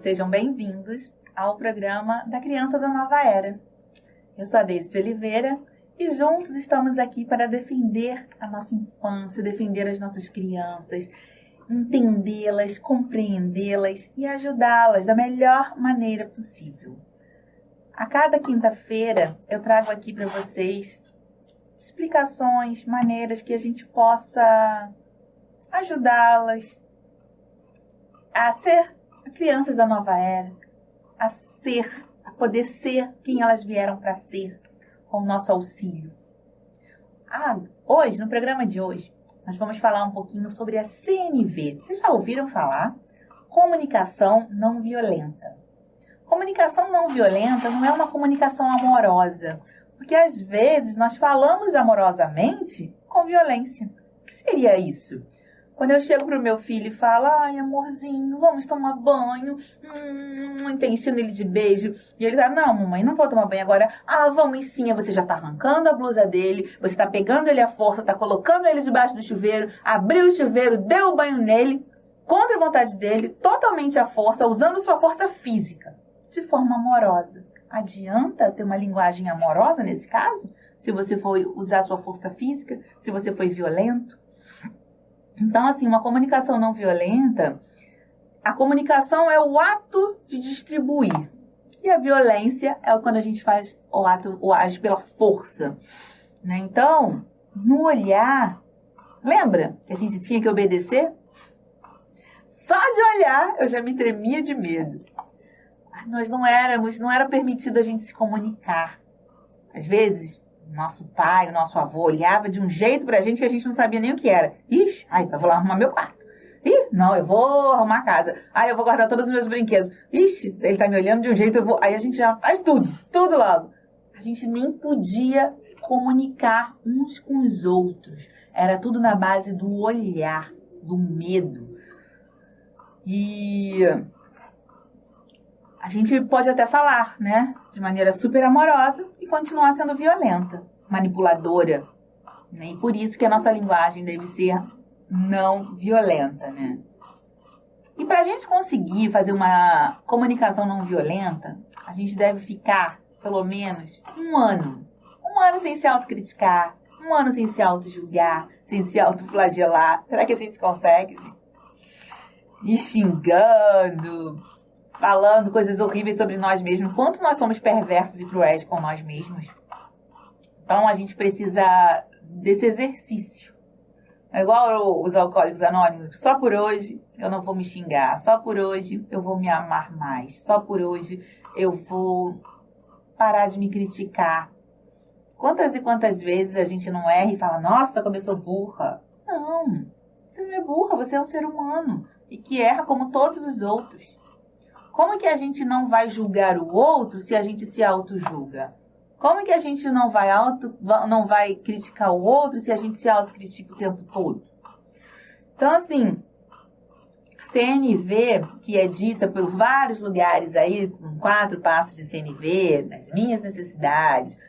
sejam bem-vindos ao programa da Criança da Nova Era. Eu sou a Deise de Oliveira e juntos estamos aqui para defender a nossa infância, defender as nossas crianças, entendê-las, compreendê-las e ajudá-las da melhor maneira possível. A cada quinta-feira eu trago aqui para vocês explicações, maneiras que a gente possa ajudá-las a ser crianças da nova era, a poder ser quem elas vieram para ser, com o nosso auxílio. Hoje, no programa de hoje, nós vamos falar um pouquinho sobre a CNV. Vocês já ouviram falar? Comunicação não violenta. Comunicação não violenta não é uma comunicação amorosa, porque às vezes nós falamos amorosamente com violência. O que seria isso? Quando eu chego pro meu filho e falo, ai amorzinho, vamos tomar banho, tá enchendo ele de beijo, e ele tá, não mamãe, não vou tomar banho agora, vamos sim, você já tá arrancando a blusa dele, você tá pegando ele à força, tá colocando ele debaixo do chuveiro, abriu o chuveiro, deu o banho nele, contra a vontade dele, totalmente à força, usando sua força física, de forma amorosa. Adianta ter uma linguagem amorosa nesse caso? Se você for usar sua força física, se você foi violento? Então, assim, uma comunicação não violenta, a comunicação é o ato de distribuir. E a violência é quando a gente faz o ato, ou age pela força. Né? Então, no olhar, lembra que a gente tinha que obedecer? Só de olhar eu já me tremia de medo. Nós não era permitido a gente se comunicar. Às vezes, nosso pai, o nosso avô olhava de um jeito pra gente que a gente não sabia nem o que era. Ixi, eu vou lá arrumar meu quarto. Ih, não, eu vou arrumar a casa. Eu vou guardar todos os meus brinquedos. Ixi, ele tá me olhando de um jeito, eu vou... Aí a gente já faz tudo logo. A gente nem podia comunicar uns com os outros. Era tudo na base do olhar, do medo. E a gente pode até falar, né, de maneira super amorosa e continuar sendo violenta, manipuladora, né? E por isso que a nossa linguagem deve ser não violenta, né? E para a gente conseguir fazer uma comunicação não violenta, a gente deve ficar pelo menos um ano sem se autocriticar, um ano sem se autojulgar, sem se autoflagelar. Será que a gente consegue, gente? E xingando, falando coisas horríveis sobre nós mesmos, quanto nós somos perversos e cruéis com nós mesmos. Então, a gente precisa desse exercício. É igual os alcoólicos anônimos. Só por hoje eu não vou me xingar. Só por hoje eu vou me amar mais. Só por hoje eu vou parar de me criticar. Quantas e quantas vezes a gente não erra e fala, nossa, como eu sou burra. Não, você não é burra, você é um ser humano. E que erra como todos os outros. Como que a gente não vai julgar o outro se a gente se auto-julga? Como que a gente não vai criticar o outro se a gente se autocritica o tempo todo? Então, assim, CNV, que é dita por vários lugares aí, com 4 passos de CNV, das minhas necessidades,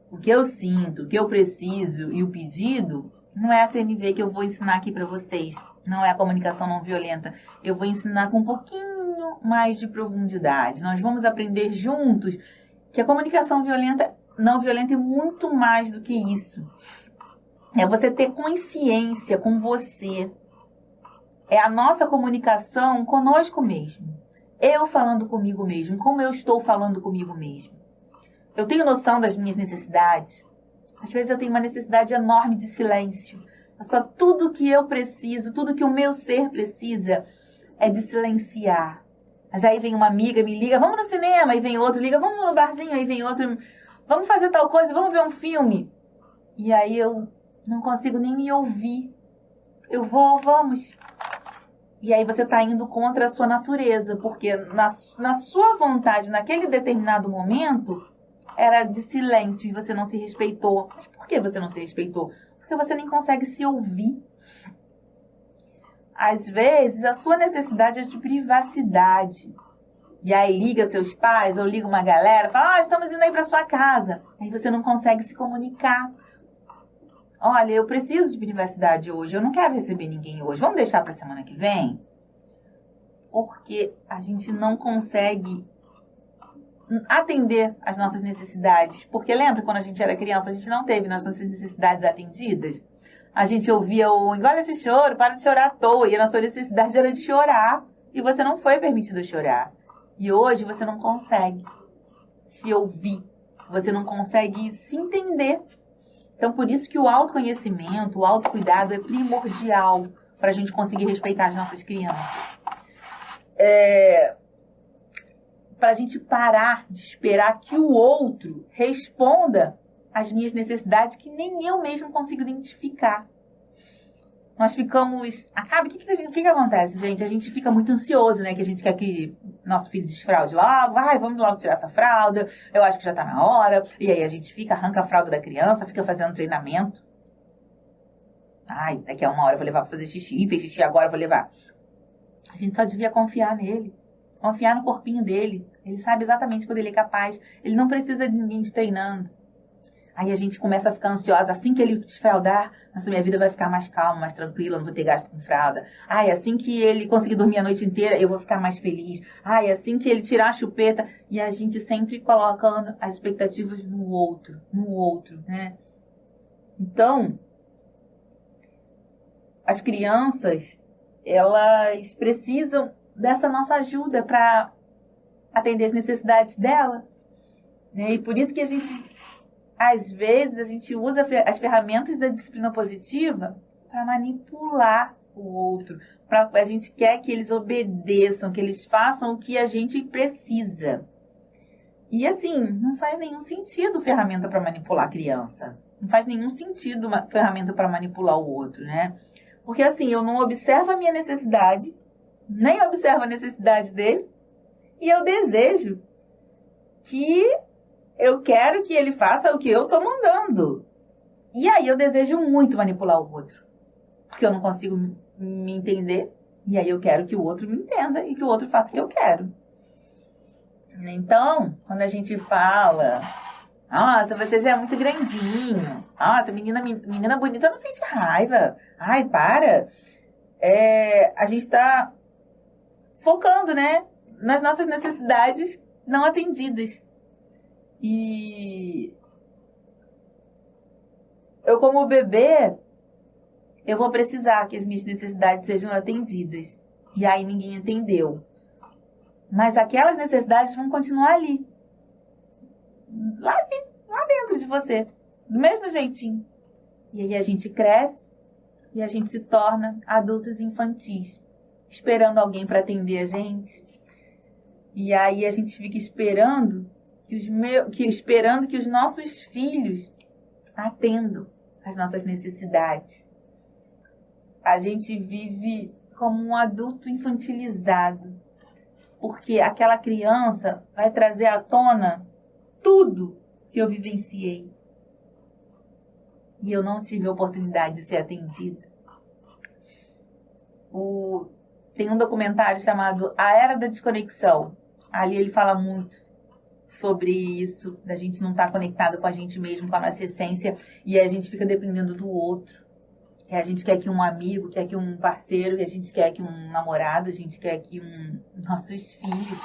o que eu sinto, o que eu preciso e o pedido, não é a CNV que eu vou ensinar aqui para vocês. Não é a comunicação não violenta. Eu vou ensinar com um pouquinho mais de profundidade. Nós vamos aprender juntos que a comunicação não violenta é muito mais do que isso. É você ter consciência com você. É a nossa comunicação conosco mesmo. Eu falando comigo mesmo, como eu estou falando comigo mesmo. Eu tenho noção das minhas necessidades. Às vezes eu tenho uma necessidade enorme de silêncio. Só tudo que eu preciso, tudo que o meu ser precisa é de silenciar. Mas aí vem uma amiga, me liga, vamos no cinema, aí vem outro, liga, vamos no barzinho, aí vem outro, vamos fazer tal coisa, vamos ver um filme. E aí eu não consigo nem me ouvir. Vamos. E aí você está indo contra a sua natureza, porque na sua vontade, naquele determinado momento, era de silêncio e você não se respeitou. Mas por que você não se respeitou? Porque você nem consegue se ouvir. Às vezes, a sua necessidade é de privacidade. E aí liga seus pais ou liga uma galera, fala, estamos indo aí para sua casa. Aí você não consegue se comunicar. Olha, eu preciso de privacidade hoje, eu não quero receber ninguém hoje. Vamos deixar para semana que vem? porque a gente não consegue atender as nossas necessidades. Porque lembra quando a gente era criança, a gente não teve nossas necessidades atendidas? A gente ouvia o engole esse choro, para de chorar à toa, e a sua necessidade era de chorar, e você não foi permitido chorar. E hoje você não consegue se ouvir, você não consegue se entender. Então, por isso que o autoconhecimento, o autocuidado é primordial para a gente conseguir respeitar as nossas crianças. Para a gente parar de esperar que o outro responda às minhas necessidades que nem eu mesmo consigo identificar. Nós ficamos... O que acontece, gente? A gente fica muito ansioso, né? Que a gente quer que nosso filho desfraude logo. Vamos logo tirar essa fralda. Eu acho que já tá na hora. E aí a gente arranca a fralda da criança, fica fazendo treinamento. Daqui a 1 hora eu vou levar pra fazer xixi. Fez xixi agora, eu vou levar. A gente só devia confiar nele. Confiar no corpinho dele. Ele sabe exatamente quando ele é capaz. Ele não precisa de ninguém te treinando. Aí a gente começa a ficar ansiosa. Assim que ele desfraldar, nossa, minha vida vai ficar mais calma, mais tranquila, não vou ter gasto com fralda. Assim que ele conseguir dormir a noite inteira, eu vou ficar mais feliz. Assim que ele tirar a chupeta. E a gente sempre colocando as expectativas no outro, né? Então, as crianças, elas precisam dessa nossa ajuda para atender as necessidades dela, né? E por isso que às vezes, a gente usa as ferramentas da disciplina positiva para manipular o outro. A gente quer que eles obedeçam, que eles façam o que a gente precisa. E assim, não faz nenhum sentido ferramenta para manipular a criança. Não faz nenhum sentido uma ferramenta para manipular o outro, né? Porque assim, eu não observo a minha necessidade, nem observo a necessidade dele, e eu desejo eu quero que ele faça o que eu tô mandando. E aí eu desejo muito manipular o outro. Porque eu não consigo me entender. E aí eu quero que o outro me entenda e que o outro faça o que eu quero. Então, quando a gente fala... Nossa, você já é muito grandinho. Nossa, menina bonita não sente raiva. Para. A gente tá focando, né? Nas nossas necessidades não atendidas. E eu, como bebê, eu vou precisar que as minhas necessidades sejam atendidas. E aí ninguém entendeu. Mas aquelas necessidades vão continuar ali. Lá dentro de você. Do mesmo jeitinho. E aí a gente cresce e a gente se torna adultos infantis. Esperando alguém para atender a gente. E aí a gente fica esperando que os nossos filhos atendam às nossas necessidades. A gente vive como um adulto infantilizado, porque aquela criança vai trazer à tona tudo que eu vivenciei. E eu não tive a oportunidade de ser atendida. Tem um documentário chamado A Era da Desconexão. Ali ele fala muito sobre isso, da gente não estar conectado com a gente mesmo, com a nossa essência, e a gente fica dependendo do outro. E a gente quer que um amigo, quer que um parceiro, e a gente quer que um namorado, a gente quer que nossos filhos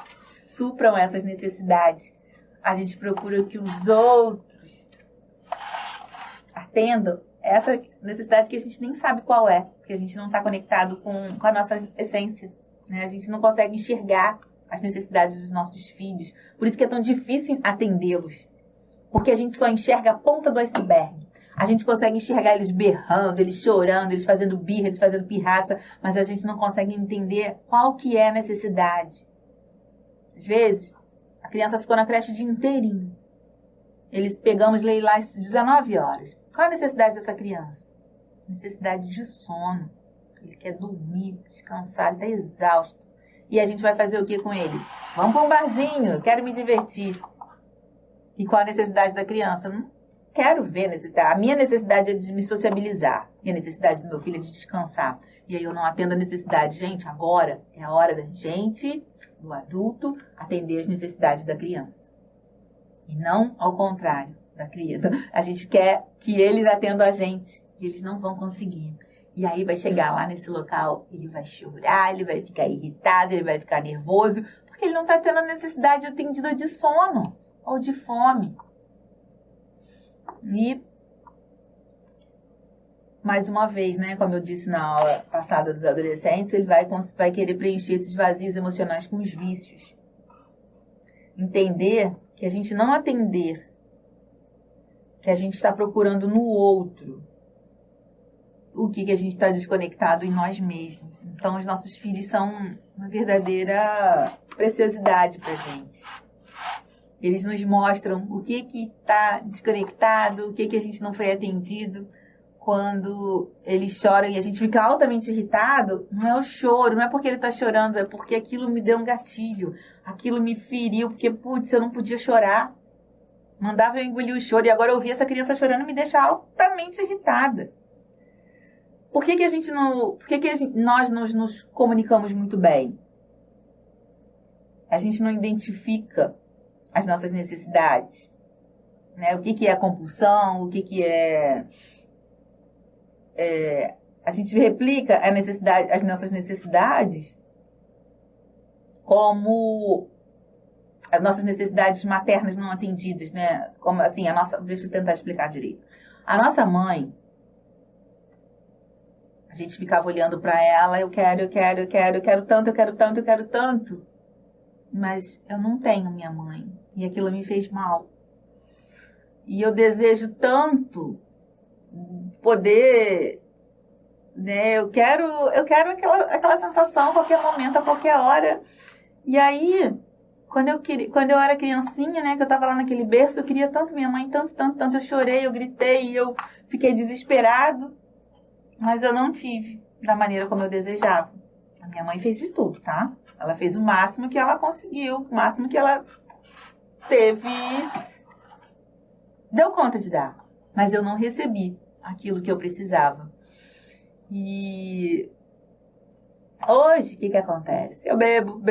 supram essas necessidades. A gente procura que os outros atendam essa necessidade que a gente nem sabe qual é, porque a gente não está conectado com a nossa essência, né? A gente não consegue enxergar as necessidades dos nossos filhos. Por isso que é tão difícil atendê-los. Porque a gente só enxerga a ponta do iceberg. A gente consegue enxergar eles berrando, eles chorando, eles fazendo birra, eles fazendo pirraça, mas a gente não consegue entender qual que é a necessidade. Às vezes, a criança ficou na creche o dia inteirinho. Pegamos lá às 19 horas. Qual a necessidade dessa criança? Necessidade de sono. Ele quer dormir, descansar, ele está exausto. E a gente vai fazer o que com ele? Vamos para um barzinho, quero me divertir. E qual a necessidade da criança? Não quero ver necessidade. A minha necessidade é de me sociabilizar. E a necessidade do meu filho é de descansar. E aí eu não atendo a necessidade. Gente, agora é a hora da gente, do adulto, atender as necessidades da criança. E não ao contrário da criança. A gente quer que eles atendam a gente. E eles não vão conseguir. E aí vai chegar lá nesse local, ele vai chorar, ele vai ficar irritado, ele vai ficar nervoso, porque ele não está tendo a necessidade atendida de sono ou de fome. E, mais uma vez, né, como eu disse na aula passada dos adolescentes, ele vai querer preencher esses vazios emocionais com os vícios. Entender que a gente não atender, que a gente está procurando no outro, o que a gente está desconectado em nós mesmos. Então, os nossos filhos são uma verdadeira preciosidade para a gente. Eles nos mostram o que está desconectado, o que a gente não foi atendido. Quando eles choram e a gente fica altamente irritado, não é o choro, não é porque ele está chorando, é porque aquilo me deu um gatilho, aquilo me feriu, porque, putz, eu não podia chorar. Mandava eu engolir o choro e agora eu ouvir essa criança chorando e me deixa altamente irritada. Por que nós nos comunicamos muito bem? A gente não identifica as nossas necessidades, né? O que é compulsão, o que é... a gente replica as nossas necessidades como as nossas necessidades maternas não atendidas, né? Como assim, deixa eu tentar explicar direito. A nossa mãe, a gente ficava olhando para ela, eu quero tanto, mas eu não tenho minha mãe e aquilo me fez mal. E eu desejo tanto poder, né? Eu quero aquela sensação a qualquer momento, a qualquer hora. E aí, quando eu era criancinha, né, que eu tava lá naquele berço, eu queria tanto minha mãe, tanto, eu chorei, eu gritei, eu fiquei desesperado, mas eu não tive da maneira como eu desejava. A minha mãe fez de tudo, tá? Ela fez o máximo que ela conseguiu, o máximo que ela deu conta de dar, mas eu não recebi aquilo que eu precisava. E hoje, o que acontece? Eu bebo,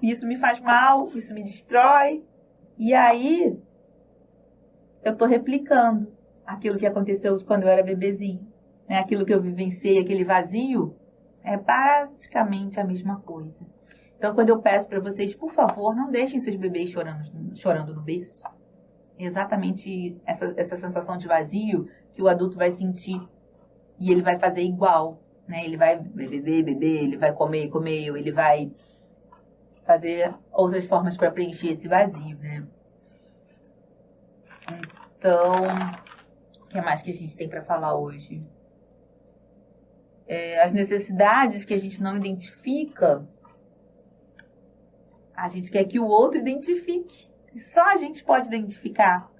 isso me faz mal, isso me destrói, e aí eu tô replicando aquilo que aconteceu quando eu era bebezinho, né? Aquilo que eu vivenciei, aquele vazio, é basicamente a mesma coisa. Então, quando eu peço para vocês, por favor, não deixem seus bebês chorando no berço. É exatamente essa sensação de vazio que o adulto vai sentir e ele vai fazer igual, né? Ele vai beber, ele vai comer, ou ele vai fazer outras formas para preencher esse vazio, né? Então, o que mais que a gente tem para falar hoje? As necessidades que a gente não identifica, a gente quer que o outro identifique. E só a gente pode identificar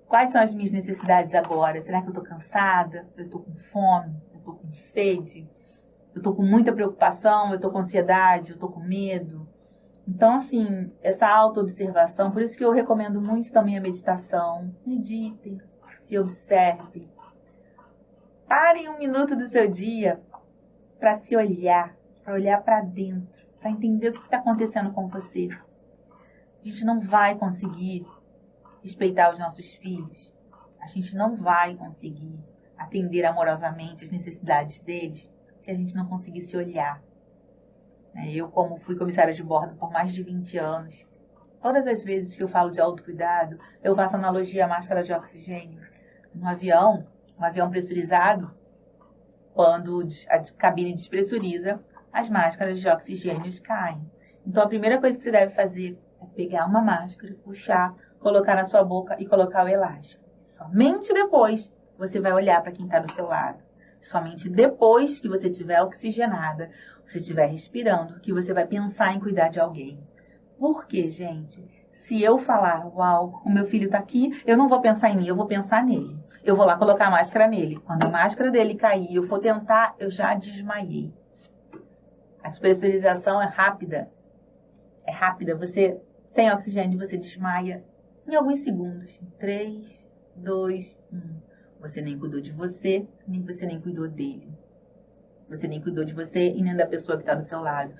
quais são as minhas necessidades agora. Será que eu estou cansada? Eu estou com fome? Eu estou com sede? Eu estou com muita preocupação? Eu estou com ansiedade? Eu estou com medo? Então, assim, essa autoobservação, por isso que eu recomendo muito também a meditação. Meditem, se observem. Parem um minuto do seu dia para se olhar, para olhar para dentro, para entender o que está acontecendo com você. A gente não vai conseguir respeitar os nossos filhos. A gente não vai conseguir atender amorosamente as necessidades deles se a gente não conseguir se olhar. Eu, como fui comissária de bordo por mais de 20 anos, todas as vezes que eu falo de autocuidado, eu faço analogia à máscara de oxigênio. No avião, um avião pressurizado, quando a cabine despressuriza, as máscaras de oxigênio caem. Então, a primeira coisa que você deve fazer é pegar uma máscara, puxar, colocar na sua boca e colocar o elástico. Somente depois você vai olhar para quem está do seu lado. Somente depois que você estiver oxigenada, você estiver respirando, que você vai pensar em cuidar de alguém. Por quê, gente? Se eu falar, uau, o meu filho está aqui, eu não vou pensar em mim, eu vou pensar nele. Eu vou lá colocar a máscara nele. Quando a máscara dele cair e eu for tentar, eu já desmaiei. A despressurização é rápida. É rápida. Você, sem oxigênio, você desmaia em alguns segundos. 3, 2, 1. Você nem cuidou de você, você nem cuidou dele. Você nem cuidou de você e nem da pessoa que está do seu lado.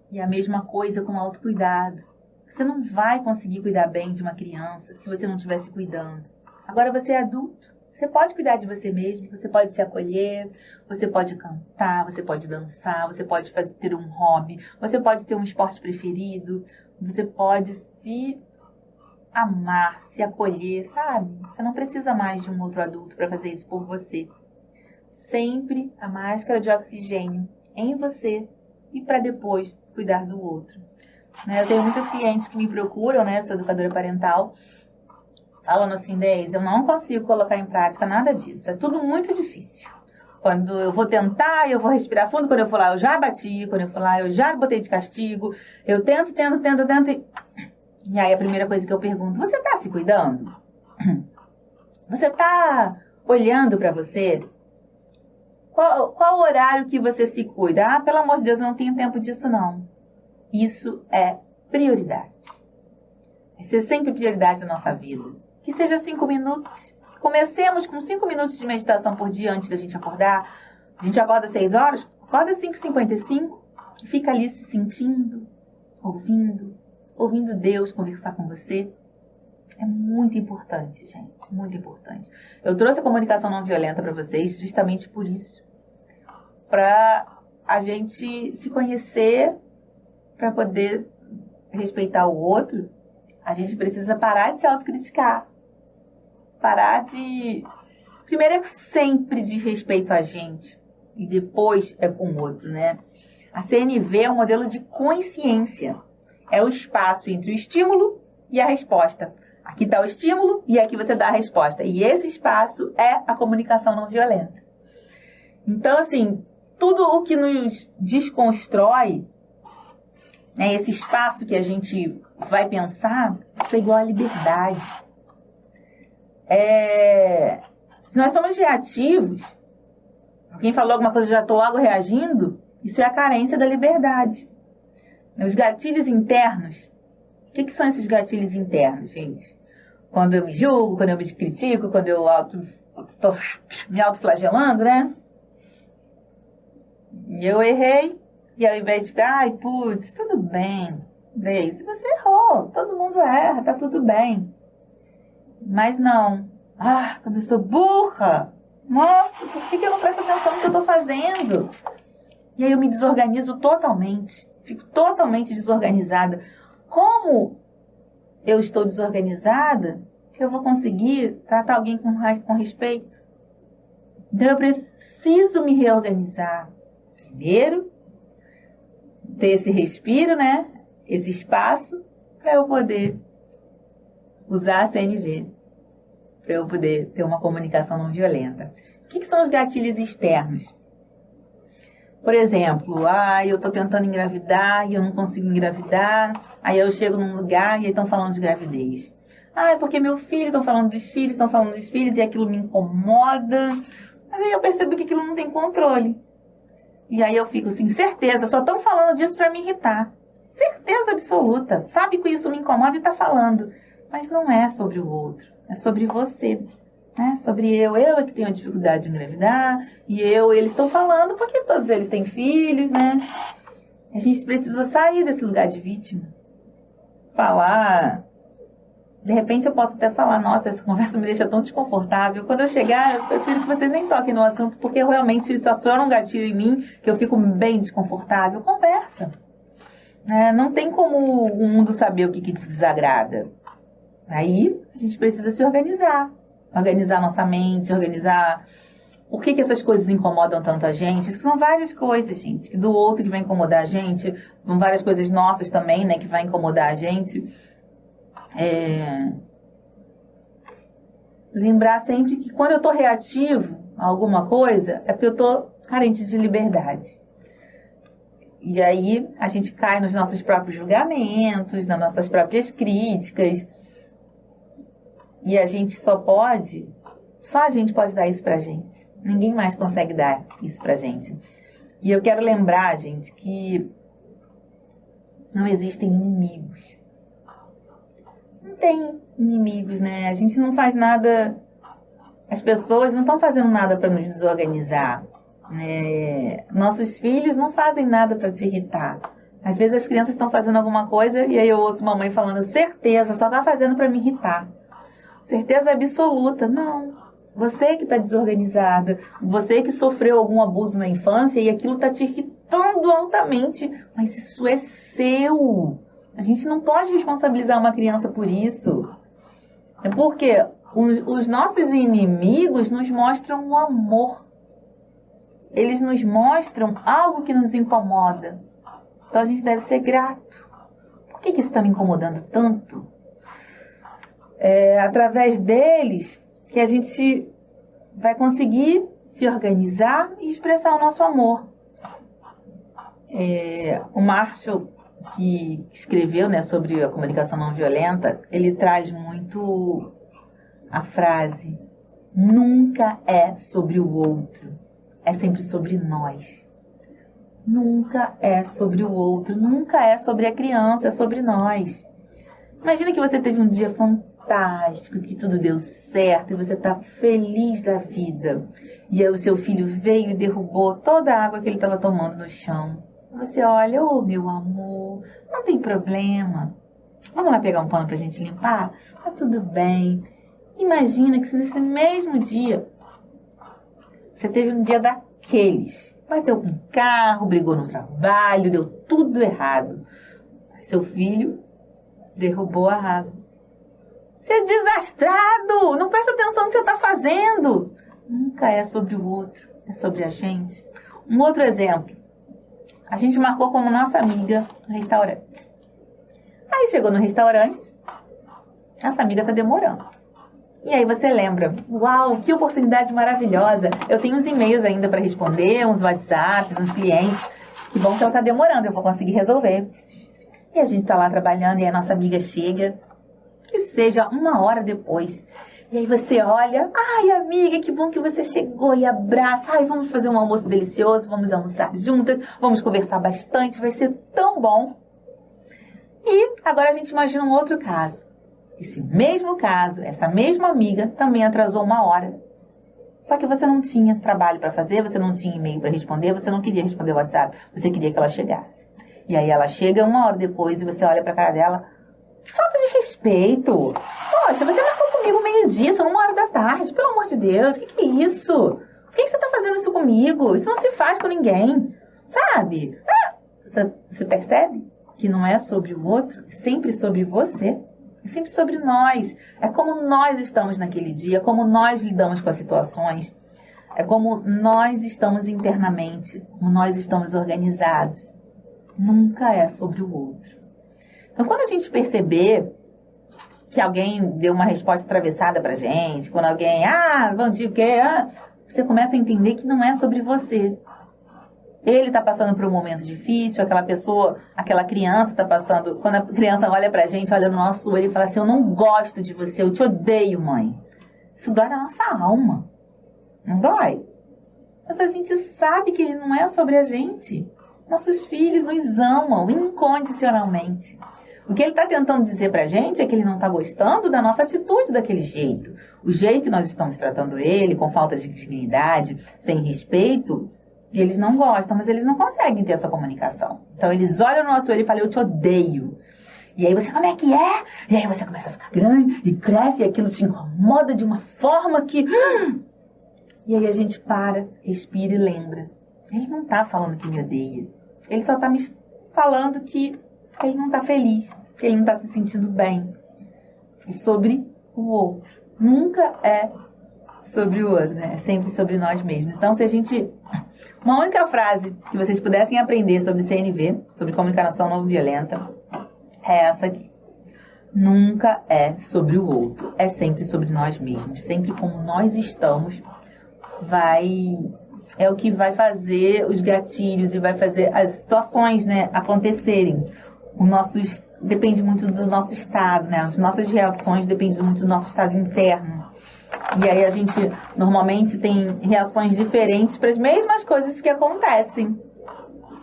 E a mesma coisa com o autocuidado. Você não vai conseguir cuidar bem de uma criança se você não estiver se cuidando. Agora você é adulto. Você pode cuidar de você mesmo, você pode se acolher, você pode cantar, você pode dançar, você pode ter um hobby, você pode ter um esporte preferido, você pode se amar, se acolher, sabe? Você não precisa mais de um outro adulto para fazer isso por você. Sempre a máscara de oxigênio em você e para depois cuidar do outro. Eu tenho muitas clientes que me procuram, né? Sou educadora parental, falando assim, Deise, eu não consigo colocar em prática nada disso. É tudo muito difícil. Quando eu vou tentar, eu vou respirar fundo. Quando eu for lá, eu já bati. Quando eu for lá, eu já botei de castigo. Eu tento. E aí a primeira coisa que eu pergunto, você tá se cuidando? Você tá olhando pra você? Qual o horário que você se cuida? Ah, pelo amor de Deus, eu não tenho tempo disso não. Isso é prioridade. Vai ser sempre prioridade na nossa vida. Que seja 5 minutos. Comecemos com 5 minutos de meditação por dia antes da gente acordar. A gente acorda 6 horas, acorda 5h55. Fica ali se sentindo, ouvindo Deus conversar com você. É muito importante, gente, muito importante. Eu trouxe a comunicação não violenta para vocês justamente por isso. Para a gente se conhecer, para poder respeitar o outro, a gente precisa parar de se autocriticar. Parar de... Primeiro é sempre de respeito a gente e depois é com o outro, né? A CNV é um modelo de consciência. É o espaço entre o estímulo e a resposta. Aqui está o estímulo e aqui você dá a resposta. E esse espaço é a comunicação não violenta. Então, assim, tudo o que nos desconstrói, né, esse espaço que a gente vai pensar, isso é igual à liberdade. Se nós somos reativos, alguém falou alguma coisa, eu já estou logo reagindo, isso é a carência da liberdade. Os gatilhos internos. O que são esses gatilhos internos, gente? Quando eu me julgo, quando eu me critico, quando eu estou me autoflagelando, né? E eu errei, e ao invés de ficar, ai, putz, tudo bem. Se você errou, todo mundo erra, tá tudo bem. Mas não. Ah, como eu sou burra! Nossa, por que eu não presto atenção no que eu estou fazendo? E aí eu me desorganizo totalmente. Fico totalmente desorganizada. Como eu estou desorganizada, eu vou conseguir tratar alguém com respeito? Então eu preciso me reorganizar. Primeiro, ter esse respiro, né? Esse espaço para eu poder usar a CNV. Para eu poder ter uma comunicação não violenta. O que são os gatilhos externos? Por exemplo, eu estou tentando engravidar e eu não consigo engravidar. Aí eu chego num lugar e aí estão falando de gravidez. É porque meu filho, estão falando dos filhos e aquilo me incomoda. Mas aí eu percebo que aquilo não tem controle. E aí eu fico assim, certeza, só estão falando disso para me irritar. Certeza absoluta. Sabe que isso me incomoda e está falando. Mas não é sobre o outro, é sobre você. Sobre eu é que tenho a dificuldade de engravidar, e eles estão falando porque todos eles têm filhos, né? A gente precisa sair desse lugar de vítima. Falar, de repente eu posso até falar, nossa, essa conversa me deixa tão desconfortável. Quando eu chegar, eu prefiro que vocês nem toquem no assunto, porque eu realmente só aciona um gatilho em mim, que eu fico bem desconfortável. Conversa. Não tem como o mundo saber o que te desagrada. Aí a gente precisa se organizar. Organizar nossa mente, organizar por que essas coisas incomodam tanto a gente. Isso são várias coisas, gente, que do outro que vai incomodar a gente, são várias coisas nossas também, né, que vai incomodar a gente. Lembrar sempre que quando eu estou reativo a alguma coisa, é porque eu estou carente de liberdade. E aí a gente cai nos nossos próprios julgamentos, nas nossas próprias críticas. E a gente só a gente pode dar isso pra gente. Ninguém mais consegue dar isso pra gente. E eu quero lembrar, gente, que não existem inimigos. Não tem inimigos, né? A gente não faz nada, as pessoas não estão fazendo nada para nos desorganizar, né? Nossos filhos não fazem nada para te irritar. Às vezes as crianças estão fazendo alguma coisa e aí eu ouço mamãe falando, certeza, só tá fazendo para me irritar. Certeza absoluta. Não. Você que está desorganizada, você que sofreu algum abuso na infância e aquilo está te irritando altamente, mas isso é seu. A gente não pode responsabilizar uma criança por isso. É porque os nossos inimigos nos mostram o amor. Eles nos mostram algo que nos incomoda. Então a gente deve ser grato. Por que isso está me incomodando tanto? É através deles que a gente vai conseguir se organizar e expressar o nosso amor. O Marshall, que escreveu, né, sobre a comunicação não violenta, ele traz muito a frase: nunca é sobre o outro, é sempre sobre nós. Nunca é sobre o outro, nunca é sobre a criança, é sobre nós. Imagina que você teve um dia fantástico, que tudo deu certo e você está feliz da vida. E aí o seu filho veio e derrubou toda a água que ele estava tomando no chão. Você olha: oh, meu amor, não tem problema. Vamos lá pegar um pano pra gente limpar? Tá tudo bem. Imagina que nesse mesmo dia você teve um dia daqueles. Bateu com o carro, brigou no trabalho, deu tudo errado. Seu filho derrubou a água. Você é desastrado! Não presta atenção no que você está fazendo. Nunca é sobre o outro, é sobre a gente. Um outro exemplo. A gente marcou como nossa amiga no restaurante. Aí chegou no restaurante, essa amiga está demorando. E aí você lembra: uau, que oportunidade maravilhosa. Eu tenho uns e-mails ainda para responder, uns WhatsApps, uns clientes. Que bom que ela está demorando, eu vou conseguir resolver. E a gente está lá trabalhando e a nossa amiga chega, que seja 1 hora depois. E aí você olha: ai, amiga, que bom que você chegou, e abraça. Ai, vamos fazer um almoço delicioso, vamos almoçar juntas, vamos conversar bastante, vai ser tão bom. E agora a gente imagina um outro caso. Esse mesmo caso, essa mesma amiga também atrasou 1 hora. Só que você não tinha trabalho para fazer, você não tinha e-mail para responder, você não queria responder o WhatsApp, você queria que ela chegasse. E aí ela chega 1 hora depois e você olha pra cara dela: que falta de respeito! Poxa, você marcou comigo meio-dia, são 1 hora da tarde, pelo amor de Deus, o que é isso? Por que você tá fazendo isso comigo? Isso não se faz com ninguém, sabe? Você percebe que não é sobre o outro, é sempre sobre você? É sempre sobre nós. É como nós estamos naquele dia, como nós lidamos com as situações. É como nós estamos internamente, como nós estamos organizados. Nunca é sobre o outro. Então, quando a gente perceber que alguém deu uma resposta atravessada pra gente, quando alguém, bom dia, o quê? Você começa a entender que não é sobre você. Ele está passando por um momento difícil, aquela pessoa, aquela criança está passando. Quando a criança olha pra gente, olha no nosso olho e fala assim: eu não gosto de você, eu te odeio, mãe. Isso dói na nossa alma. Não dói? Mas a gente sabe que não é sobre a gente. Nossos filhos nos amam incondicionalmente. O que ele está tentando dizer pra gente é que ele não está gostando da nossa atitude daquele jeito. O jeito que nós estamos tratando ele, com falta de dignidade, sem respeito. Eles não gostam, mas eles não conseguem ter essa comunicação. Então eles olham no nosso olho e falam: eu te odeio. E aí você: como é que é? E aí você começa a ficar grande e cresce e aquilo te incomoda de uma forma que... E aí a gente para, respira e lembra: ele não tá falando que me odeia. Ele só tá me falando que ele não tá feliz, que ele não tá se sentindo bem. É sobre o outro. Nunca é sobre o outro, né? É sempre sobre nós mesmos. Então, se a gente... Uma única frase que vocês pudessem aprender sobre CNV, sobre comunicação não violenta, é essa aqui: nunca é sobre o outro, é sempre sobre nós mesmos. Sempre como nós estamos é o que vai fazer os gatilhos e vai fazer as situações, né, acontecerem. Depende muito do nosso estado, né? As nossas reações dependem muito do nosso estado interno. E aí a gente normalmente tem reações diferentes para as mesmas coisas que acontecem.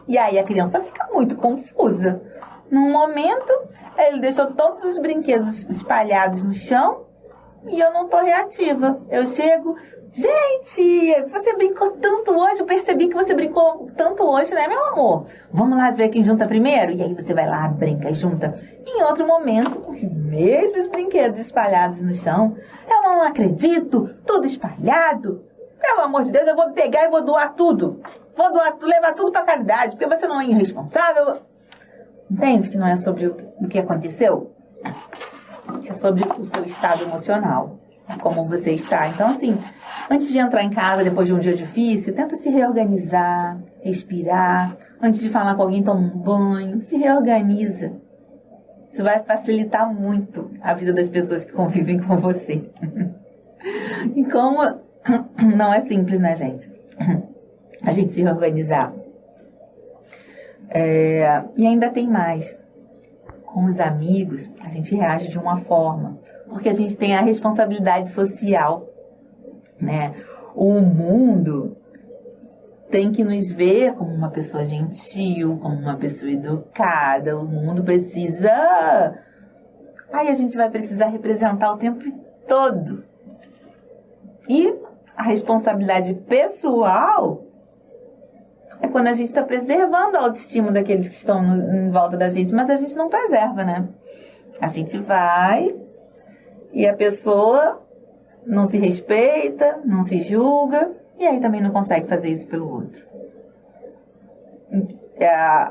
E aí a criança fica muito confusa. Num momento, ele deixou todos os brinquedos espalhados no chão e eu não tô reativa. Eu chego, gente, você brincou tanto hoje, eu percebi que você brincou tanto hoje, né, meu amor? Vamos lá ver quem junta primeiro? E aí você vai lá, brinca e junta. Em outro momento, os mesmos brinquedos espalhados no chão. Eu não acredito, tudo espalhado. Pelo amor de Deus, eu vou pegar e vou doar tudo. Vou doar, levar tudo pra caridade, porque você não é irresponsável. Entende que não é sobre o que aconteceu? É sobre o seu estado emocional, como você está. Então, assim, antes de entrar em casa depois de um dia difícil, tenta se reorganizar, respirar. Antes de falar com alguém, toma um banho, se reorganiza. Isso vai facilitar muito a vida das pessoas que convivem com você. E como não é simples, né, gente? A gente se reorganizar. E ainda tem mais. Com os amigos, a gente reage de uma forma, porque a gente tem a responsabilidade social, né? O mundo tem que nos ver como uma pessoa gentil, como uma pessoa educada. O mundo precisa... Aí a gente vai precisar representar o tempo todo. E a responsabilidade pessoal é quando a gente está preservando a autoestima daqueles que estão em volta da gente, mas a gente não preserva, né? A gente vai e a pessoa não se respeita, não se julga, e aí também não consegue fazer isso pelo outro.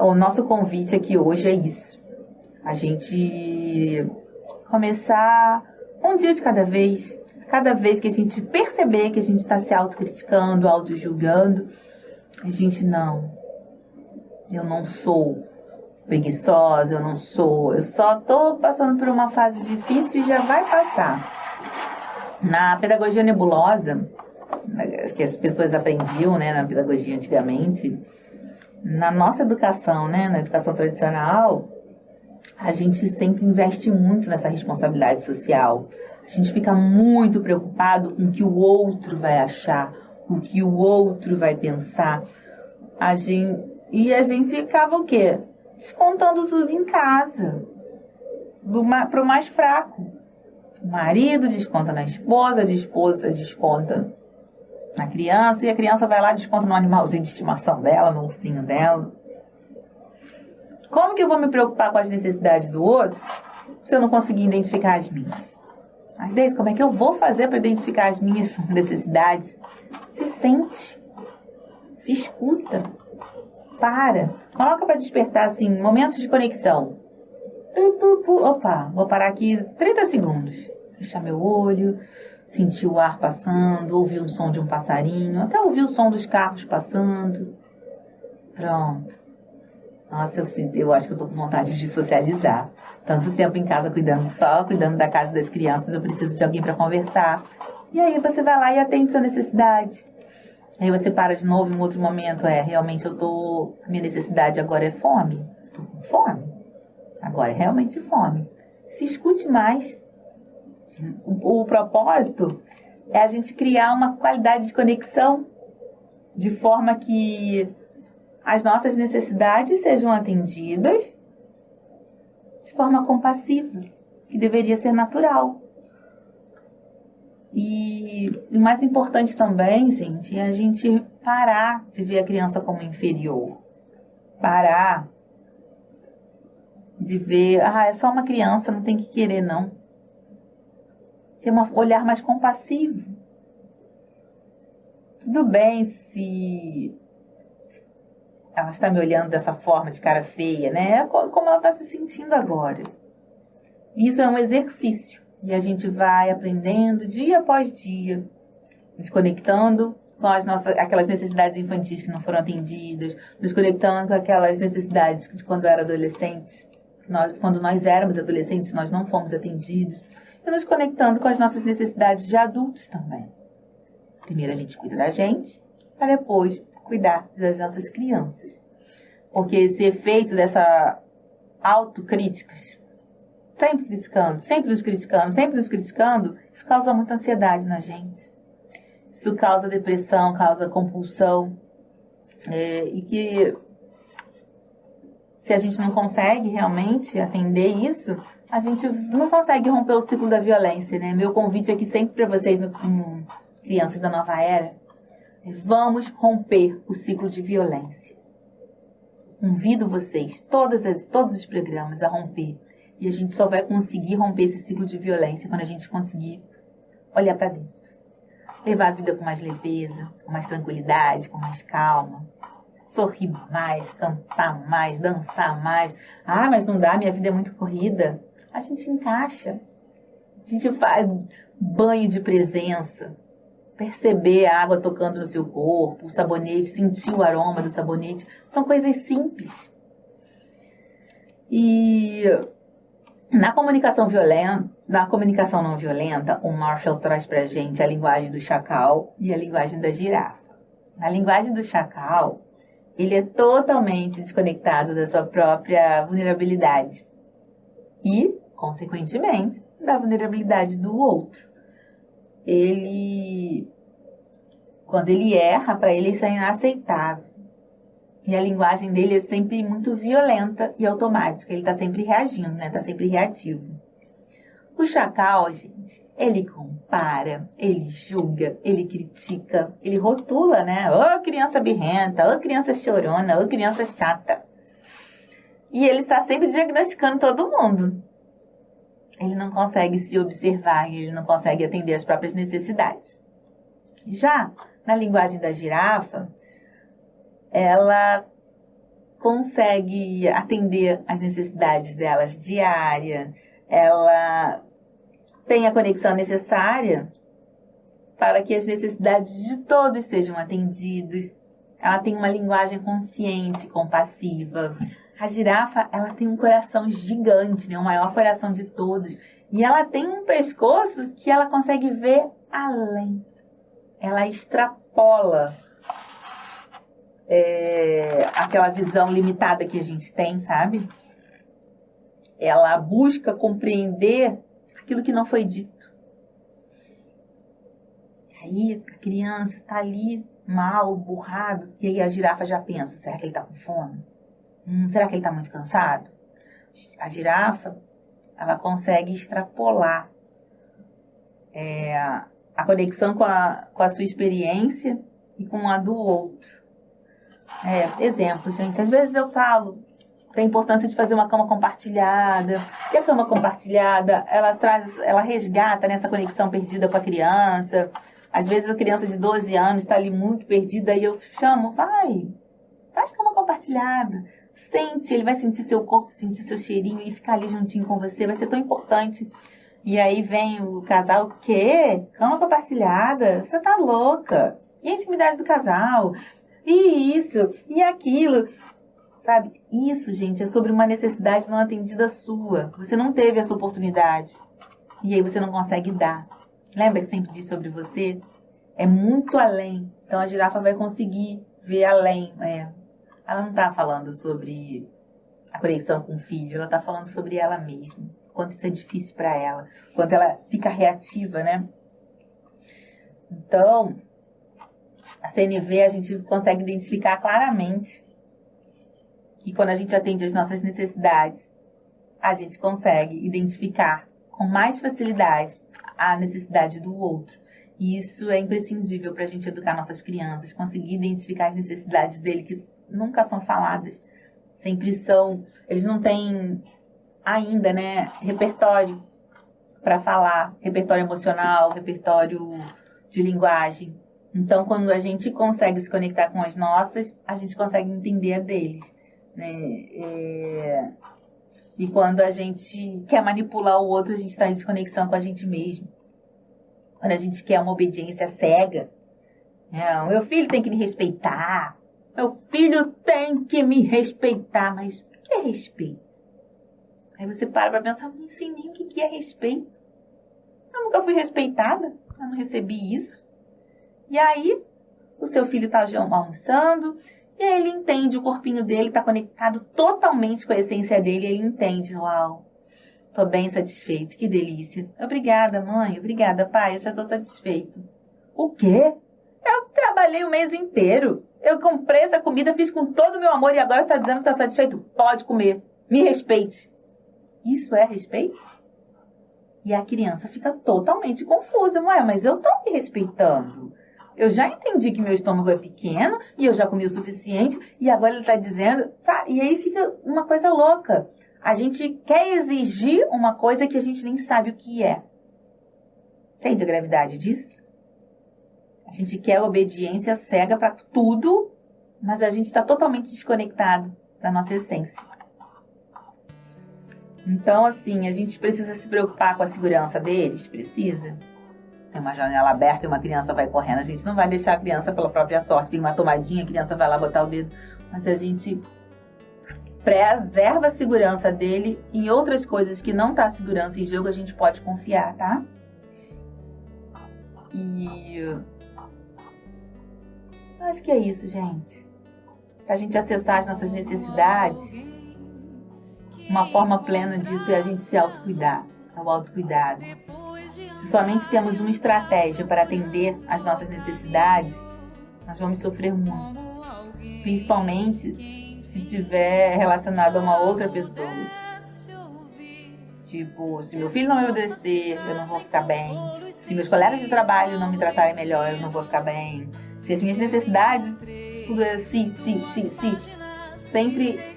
O nosso convite aqui hoje é isso. A gente começar um dia de cada vez. Cada vez que a gente perceber que a gente está se autocriticando, autojulgando, a gente eu não sou preguiçosa, eu só tô passando por uma fase difícil e já vai passar. Na pedagogia nebulosa, que as pessoas aprendiam, né, na pedagogia antigamente, na nossa educação, né, na educação tradicional, a gente sempre investe muito nessa responsabilidade social. A gente fica muito preocupado com o que o outro vai achar, o que o outro vai pensar. E a gente acaba o quê? Descontando tudo em casa. Pro mais fraco. O marido desconta na esposa, a esposa desconta na criança, e a criança vai lá e desconta no animalzinho de estimação dela, no ursinho dela. Como que eu vou me preocupar com as necessidades do outro se eu não conseguir identificar as minhas? Às vezes, como é que eu vou fazer para identificar as minhas necessidades? Se sente, se escuta, coloca para despertar assim, momentos de conexão. Opa, vou parar aqui 30 segundos. Fechar meu olho, sentir o ar passando, ouvir o som de um passarinho, até ouvir o som dos carros passando. Pronto. Nossa, eu acho que eu tô com vontade de socializar. Tanto tempo em casa cuidando da casa das crianças, eu preciso de alguém para conversar. E aí você vai lá e atende sua necessidade. Aí você para de novo em um outro momento. Realmente a minha necessidade agora é fome. Estou com fome. Agora é realmente fome. Se escute mais. O propósito é a gente criar uma qualidade de conexão de forma que as nossas necessidades sejam atendidas de forma compassiva, que deveria ser natural. E o mais importante também, gente, é a gente parar de ver a criança como inferior. Parar de ver, é só uma criança, não tem que querer, não. Ter um olhar mais compassivo. Tudo bem se ela está me olhando dessa forma, de cara feia, né? Como ela está se sentindo agora. Isso é um exercício. E a gente vai aprendendo dia após dia, desconectando com aquelas necessidades infantis que não foram atendidas, desconectando com aquelas necessidades de quando era adolescente, quando nós éramos adolescentes, nós não fomos atendidos, e nos conectando com as nossas necessidades de adultos também. Primeiro a gente cuida da gente, para depois cuidar das nossas crianças. Porque esse efeito dessa autocrítica, sempre criticando, isso causa muita ansiedade na gente. Isso causa depressão, causa compulsão. E que se a gente não consegue realmente atender isso, a gente não consegue romper o ciclo da violência, né? Meu convite aqui sempre para vocês, no Crianças da Nova Era, é vamos romper o ciclo de violência. Convido vocês, todos os programas, a romper. E a gente só vai conseguir romper esse ciclo de violência quando a gente conseguir olhar para dentro. Levar a vida com mais leveza, com mais tranquilidade, com mais calma. Sorrir mais, cantar mais, dançar mais. Ah, mas não dá, minha vida é muito corrida. A gente encaixa. A gente faz banho de presença. Perceber a água tocando no seu corpo, o sabonete, sentir o aroma do sabonete. São coisas simples. E na comunicação não violenta, o Marshall traz pra gente a linguagem do chacal e a linguagem da girafa. Na linguagem do chacal, ele é totalmente desconectado da sua própria vulnerabilidade e, consequentemente, da vulnerabilidade do outro. Quando ele erra, para ele isso é inaceitável. E a linguagem dele é sempre muito violenta e automática. Ele está sempre reagindo, né? Está sempre reativo. O chacal, gente, ele compara, ele julga, ele critica, ele rotula, né? Ô criança birrenta, ô criança chorona, ô criança chata. E ele está sempre diagnosticando todo mundo. Ele não consegue se observar, ele não consegue atender às próprias necessidades. Já na linguagem da girafa, ela consegue atender às necessidades delas diárias, ela tem a conexão necessária para que as necessidades de todos sejam atendidas. Ela tem uma linguagem consciente, compassiva. A girafa, ela tem um coração gigante, né? O maior coração de todos. E ela tem um pescoço que ela consegue ver além. Ela extrapola aquela visão limitada que a gente tem, sabe? Ela busca compreender aquilo que não foi dito. Aí a criança tá ali mal, burrado, e aí a girafa já pensa, será que ele tá com fome? Será que ele tá muito cansado? A girafa, ela consegue extrapolar a conexão com a sua experiência e com a do outro. Exemplo, gente, às vezes eu falo da importância de fazer uma cama compartilhada. E a cama compartilhada, ela resgata nessa conexão perdida com a criança. Às vezes a criança de 12 anos está ali muito perdida e eu chamo, faz cama compartilhada. Sente, ele vai sentir seu corpo, sentir seu cheirinho e ficar ali juntinho com você, vai ser tão importante. E aí vem o casal, o quê? Cama compartilhada? Você tá louca? E a intimidade do casal? E isso, e aquilo, sabe? Isso, gente, é sobre uma necessidade não atendida sua. Você não teve essa oportunidade. E aí você não consegue dar. Lembra que sempre disse sobre você? É muito além. Então a girafa vai conseguir ver além. Ela não está falando sobre a conexão com o filho, ela está falando sobre ela mesma. Quanto isso é difícil para ela. Quanto ela fica reativa, né? Então, a CNV a gente consegue identificar claramente que quando a gente atende às nossas necessidades, a gente consegue identificar com mais facilidade a necessidade do outro. E isso é imprescindível para a gente educar nossas crianças, conseguir identificar as necessidades dele, que nunca são faladas, sempre são... Eles não têm ainda, né, repertório para falar, repertório emocional, repertório de linguagem. Então, quando a gente consegue se conectar com as nossas, a gente consegue entender a deles, né? E quando a gente quer manipular o outro, a gente está em desconexão com a gente mesmo. Quando a gente quer uma obediência cega, o meu filho tem que me respeitar, meu filho tem que me respeitar, mas o que é respeito? Aí você para pensar, eu não sei nem o que é respeito. Eu nunca fui respeitada, eu não recebi isso. E aí, o seu filho está almoçando, e aí ele entende, o corpinho dele está conectado totalmente com a essência dele, e ele entende, uau, estou bem satisfeito, que delícia. Obrigada, mãe, obrigada, pai, eu já estou satisfeito. O quê? Eu trabalhei o mês inteiro, eu comprei essa comida, fiz com todo o meu amor, e agora você está dizendo que está satisfeito? Pode comer, me respeite. Isso é respeito? E a criança fica totalmente confusa. Ué, mas eu tô me respeitando. Eu já entendi que meu estômago é pequeno e eu já comi o suficiente e agora ele tá dizendo... Tá? E aí fica uma coisa louca. A gente quer exigir uma coisa que a gente nem sabe o que é. Entende a gravidade disso? A gente quer obediência cega para tudo, mas a gente está totalmente desconectado da nossa essência. Então, assim, a gente precisa se preocupar com a segurança deles? Precisa. Tem uma janela aberta e uma criança vai correndo. A gente não vai deixar a criança pela própria sorte. Tem uma tomadinha, a criança vai lá botar o dedo. Mas a gente preserva a segurança dele em outras coisas que não tá a segurança em jogo, a gente pode confiar, tá? E... acho que é isso, gente. Pra gente acessar as nossas necessidades... Uma forma plena disso é a gente se autocuidar, é o autocuidado. Se somente temos uma estratégia para atender às nossas necessidades, nós vamos sofrer muito. Principalmente se estiver relacionado a uma outra pessoa. Tipo, se meu filho não me obedecer, eu não vou ficar bem. Se meus colegas de trabalho não me tratarem melhor, eu não vou ficar bem. Se as minhas necessidades, tudo é sim. Sempre...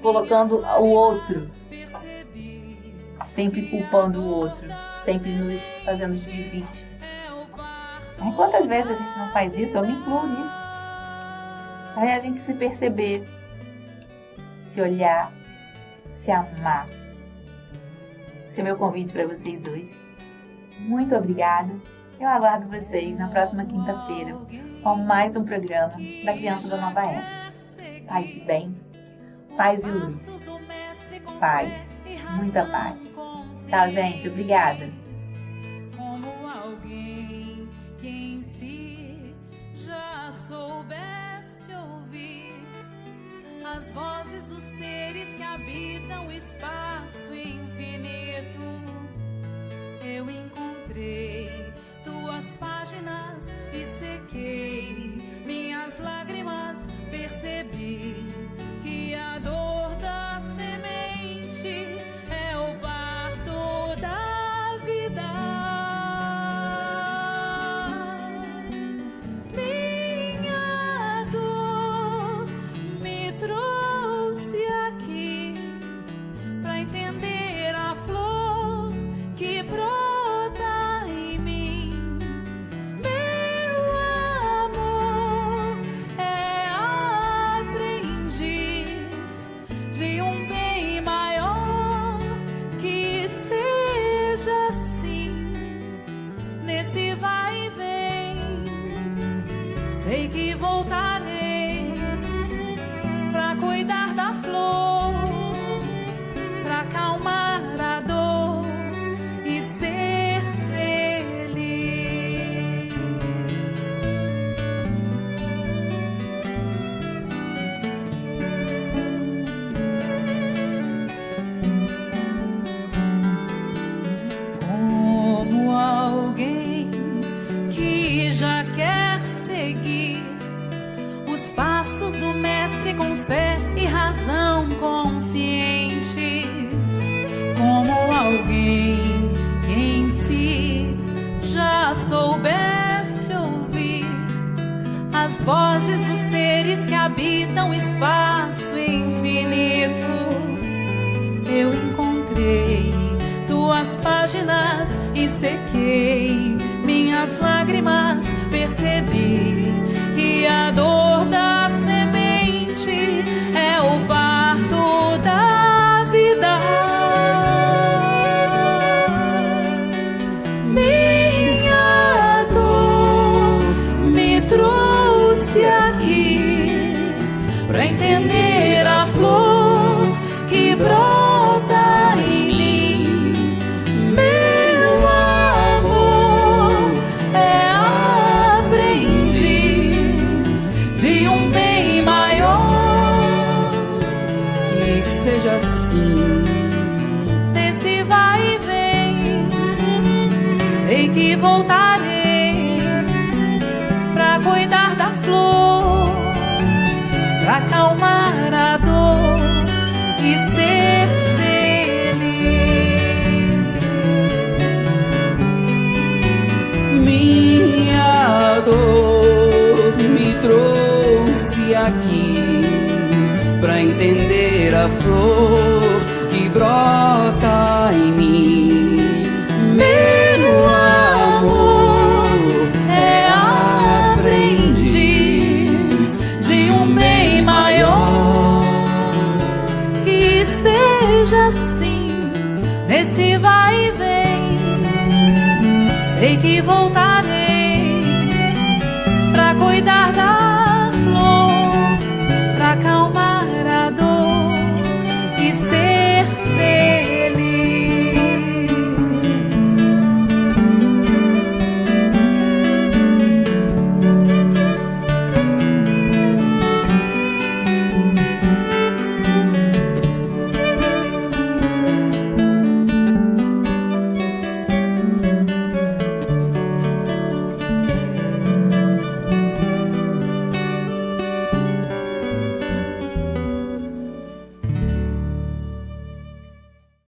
colocando o outro, sempre culpando o outro, sempre nos fazendo de vítima. Aí, quantas vezes a gente não faz isso? Eu me incluo nisso. Aí a gente se perceber, se olhar, se amar. Esse é meu convite para vocês hoje. Muito obrigada. Eu aguardo vocês na próxima quinta-feira com mais um programa da Criança da Nova Era. Paz e bem. Paz e luz. Paz. Muita paz. Tchau, gente. Obrigada. Como alguém que em si já soubesse ouvir as vozes dos seres que habitam o espaço infinito. Eu encontrei tuas páginas e sequei minhas lágrimas, percebi que a dor da semente é o parto da vida. Minha dor me trouxe aqui pra entender a flor que brota em mim. Meu amor é aprendiz de um bem maior, que seja assim nesse vai e vem. Sei que voltarei pra cuidar da flor, pra acalmar a dor e ser feliz. Como alguém que já quer seguir os passos do mestre com fé e razão conscientes. Como alguém que em si já soubesse ouvir as vozes dos seres que habitam o espaço infinito. Eu encontrei tuas páginas e sequei minhas lágrimas, percebi que a dor da semente é o parto da vida. Minha dor me trouxe aqui pra entender a flor que brota em mim. Meu amor é aprendiz de um bem maior, que seja assim nesse vai e vem. Sei que voltarei pra cuidar da flor, pra acalmar a dor e ser feliz. aqui pra entender a flor que brota em mim. Meu amor é aprendiz de um bem maior. Que seja assim nesse vai e vem. Sei que voltarei pra cuidar da